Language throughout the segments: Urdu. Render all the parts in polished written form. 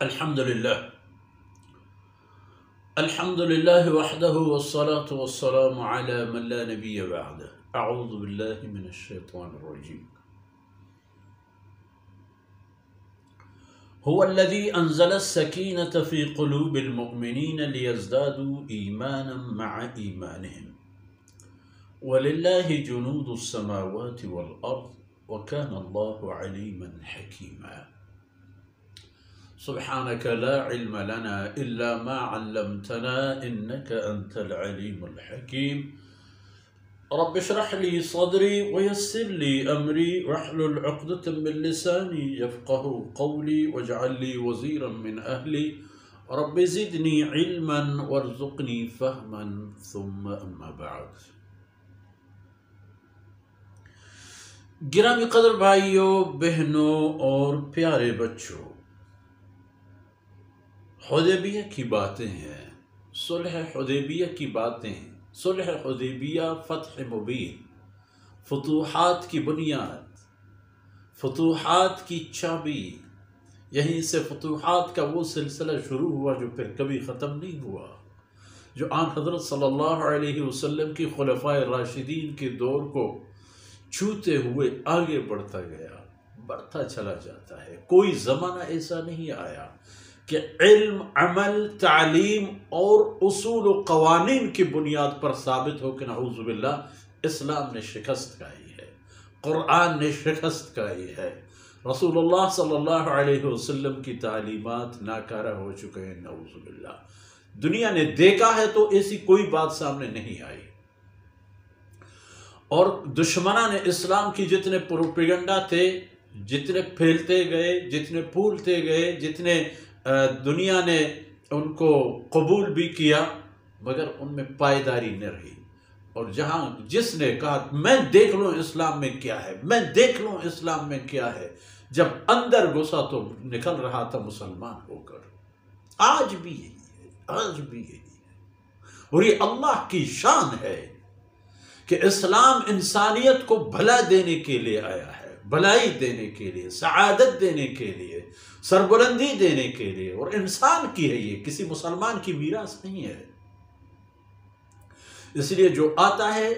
الحمد لله وحده والصلاة والسلام على من لا نبي بعده. أعوذ بالله من الشيطان الرجيم. هو الذي أنزل السكينة في قلوب المؤمنين ليزدادوا إيمانا مع إيمانهم ولله جنود السماوات والأرض وكان الله عليما حكيما. سبحانك لا علم لنا إلا ما علمتنا إنك أنت العليم الحكيم. رب اشرح لي صدري ويسر لي أمري واحلل عقدة من لساني يفقه قولي واجعل لي وزيرا من أهلي رب زدني علما وارزقني فهما ثم أما بعد. گرامی قدر بھائیوں، بہنوں اور پیارے بچوں، حدیبیہ کی باتیں ہیں، صلح حدیبیہ کی باتیں، صلح حدیبیہ فتح مبین، فتوحات کی بنیاد، فتوحات کی چابی، یہیں سے فتوحات کا وہ سلسلہ شروع ہوا جو پھر کبھی ختم نہیں ہوا، جو آن حضرت صلی اللہ علیہ وسلم کی خلفائے راشدین کے دور کو چھوتے ہوئے آگے بڑھتا گیا، بڑھتا چلا جاتا ہے۔ کوئی زمانہ ایسا نہیں آیا کہ علم، عمل، تعلیم اور اصول و قوانین کی بنیاد پر ثابت ہو کہ نعوذ باللہ اسلام نے شکست کھائی ہے، قرآن نے شکست کھائی ہے، رسول اللہ صلی اللہ علیہ وسلم کی تعلیمات ناکارہ ہو چکے ہیں، نعوذ باللہ۔ دنیا نے دیکھا ہے تو ایسی کوئی بات سامنے نہیں آئی، اور دشمنان اسلام کی جتنے پروپیگنڈا تھے، جتنے پھیلتے گئے، جتنے پھولتے گئے، جتنے دنیا نے ان کو قبول بھی کیا، مگر ان میں پائیداری نہ رہی۔ اور جہاں جس نے کہا میں دیکھ لوں اسلام میں کیا ہے، میں دیکھ لوں اسلام میں کیا ہے، جب اندر گھسا تو نکل رہا تھا مسلمان ہو کر۔ آج بھی یہی ہے، آج بھی یہی ہے، اور یہ اللہ کی شان ہے کہ اسلام انسانیت کو بھلا دینے کے لیے آیا ہے، بھلائی دینے کے لیے، سعادت دینے کے لیے، سربلندی دینے کے لیے، اور انسان کی ہے، یہ کسی مسلمان کی میراث نہیں ہے۔ اس لیے جو آتا ہے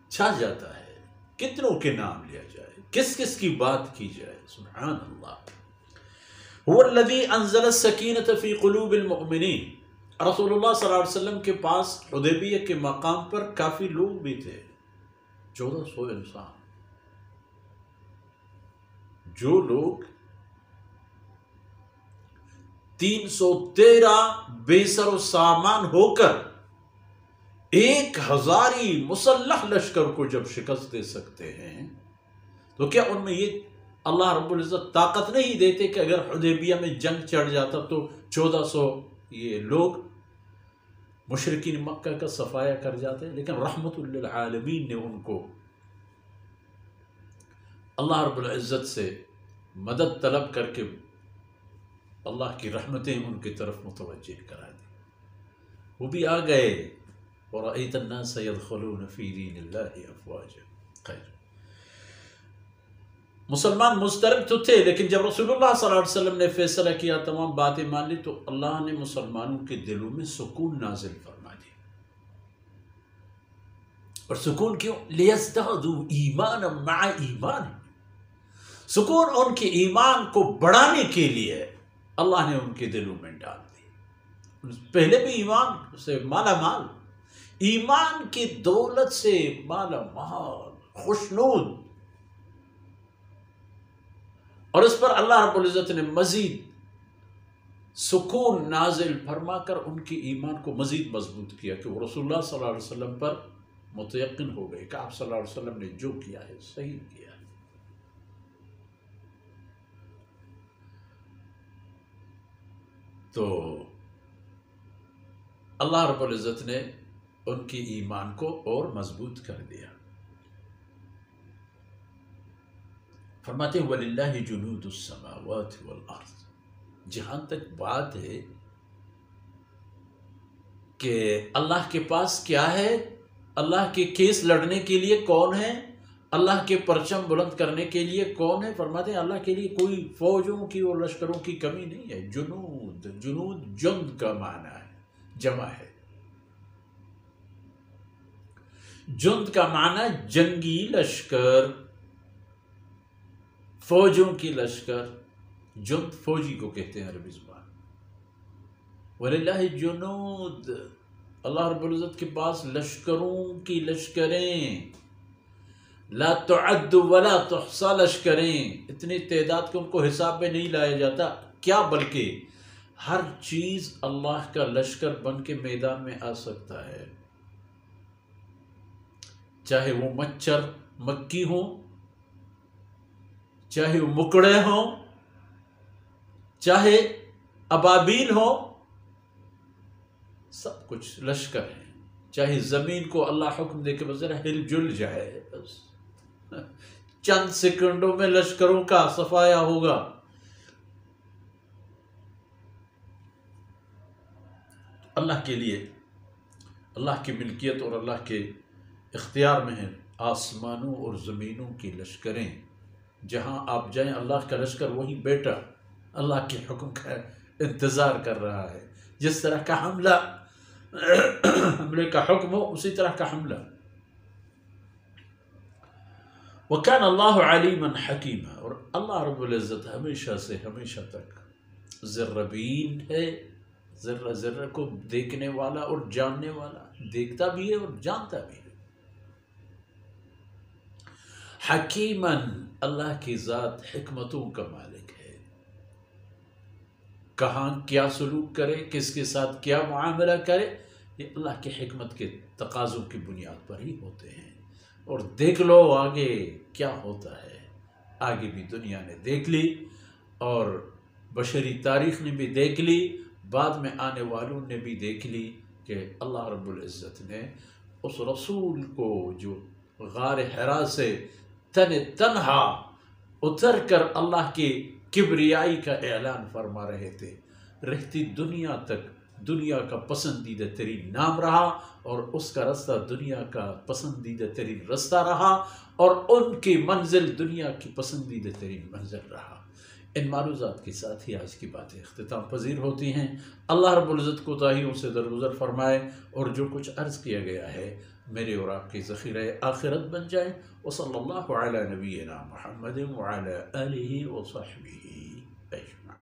چھا جاتا ہے، کتنوں کے نام لیا جائے، کس کس کی بات کی جائے، سبحان اللہ۔ هو الذی انزل السکینة فی قلوب المؤمنین۔ رسول اللہ صلی اللہ علیہ وسلم کے پاس حدیبیہ کے مقام پر کافی لوگ بھی تھے، 1400 انسان، جو لوگ 313 بے سر و سامان ہو کر 1000 مسلح لشکر کو جب شکست دے سکتے ہیں، تو کیا ان میں یہ اللہ رب العزت طاقت نہیں دیتے کہ اگر حدیبیہ میں جنگ چڑھ جاتا تو 1400 یہ لوگ مشرکین مکہ کا صفایا کر جاتے؟ لیکن رحمت للعالمین نے ان کو اللہ رب العزت سے مدد طلب کر کے اللہ کی رحمتیں ان کی طرف متوجہ کرا دی، وہ بھی آ گئے۔ وَرَأَيْتَ النَّاسَ يَدْخُلُونَ فِي دِينِ اللَّهِ أَفْوَاجًا۔ خیر، مسلمان مضطرب تو تھے، لیکن جب رسول اللہ صلی اللہ علیہ وسلم نے فیصلہ کیا، تمام باتیں مان لی، تو اللہ نے مسلمانوں کے دلوں میں سکون نازل فرما دی۔ اور سکون کیوں؟ لِيَزْدَادُوا إِيمَانًا مَعَ إِيمَانِهِمْ۔ سکون ان کے ایمان کو بڑھانے کے لیے اللہ نے ان کے دلوں میں ڈال دی۔ پہلے بھی ایمان سے مالا مال، ایمان کی دولت سے مالا مال، خوشنود، اور اس پر اللہ رب العزت نے مزید سکون نازل فرما کر ان کے ایمان کو مزید مضبوط کیا کہ وہ رسول اللہ صلی اللہ علیہ وسلم پر متیقن ہو گئے کہ آپ صلی اللہ علیہ وسلم نے جو کیا ہے صحیح کیا ہے۔ تو اللہ رب العزت نے ان کی ایمان کو اور مضبوط کر دیا۔ فرماتے ہیں وَلِلَّهِ جُنُودُ السَّمَاوَاتِ وَالْأَرْضِ۔ جہاں تک بات ہے کہ اللہ کے پاس کیا ہے، اللہ کے کیس لڑنے کے لیے کون ہے؟ اللہ کے پرچم بلند کرنے کے لیے کون ہے؟ فرماتے ہیں اللہ کے لیے کوئی فوجوں کی اور لشکروں کی کمی نہیں ہے۔ جنود، جنود جند کا معنی ہے، جمع ہے۔ جند کا معنی جنگی لشکر، فوجوں کی لشکر۔ جند فوجی کو کہتے ہیں عربی زبان۔ وَلِلَّهِ جُنُود، اللہ رب العزت کے پاس لشکروں کی لشکریں، لا تعد ولا تحصى، لشکریں، اتنی تعداد کو ان کو حساب میں نہیں لایا جاتا۔ کیا بلکہ ہر چیز اللہ کا لشکر بن کے میدان میں آ سکتا ہے، چاہے وہ مچھر مکی ہوں، چاہے وہ مکڑے ہوں، چاہے ابابیل ہوں، سب کچھ لشکر ہیں۔ چاہے زمین کو اللہ حکم دے کے بس ذرا ہل جل جائے، بس چند سیکنڈوں میں لشکروں کا صفایا ہوگا۔ اللہ کے لیے، اللہ کی ملکیت اور اللہ کے اختیار میں ہیں آسمانوں اور زمینوں کی لشکریں۔ جہاں آپ جائیں اللہ کا لشکر وہی بیٹا اللہ کے حکم کا انتظار کر رہا ہے۔ جس طرح کا حملے کا حکم ہو اسی طرح کا حملہ۔ وَكَانَ اللَّهُ عَلِيمًا حَكِيمًا، اور اللہ رب العزت ہمیشہ سے ہمیشہ تک ذربین ہے، ذرہ ذرہ کو دیکھنے والا اور جاننے والا، دیکھتا بھی ہے اور جانتا بھی ہے۔ حکیماً، اللہ کی ذات حکمتوں کا مالک ہے۔ کہاں کیا سلوک کرے، کس کے ساتھ کیا معاملہ کرے، یہ اللہ کی حکمت کے تقاضوں کی بنیاد پر ہی ہوتے ہیں۔ اور دیکھ لو آگے کیا ہوتا ہے، آگے بھی دنیا نے دیکھ لی اور بشری تاریخ نے بھی دیکھ لی، بعد میں آنے والوں نے بھی دیکھ لی کہ اللہ رب العزت نے اس رسول کو جو غار حرا سے تنہا اتر کر اللہ کی کبریائی کا اعلان فرما رہے تھے، رہتی دنیا تک دنیا کا پسندیدہ ترین نام رہا، اور اس کا رستہ دنیا کا پسندیدہ ترین رستہ رہا، اور ان کی منزل دنیا کی پسندیدہ ترین منزل رہا۔ ان معروضات کے ساتھ ہی آج کی باتیں اختتام پذیر ہوتی ہیں۔ اللہ رب العزت کوتاہیوں سے درگزر فرمائے، اور جو کچھ عرض کیا گیا ہے میرے اور آپ کے ذخیرہ آخرت بن جائے۔ وصلی اللہ علی نبینا محمد وعلی آلہ وصحبہ۔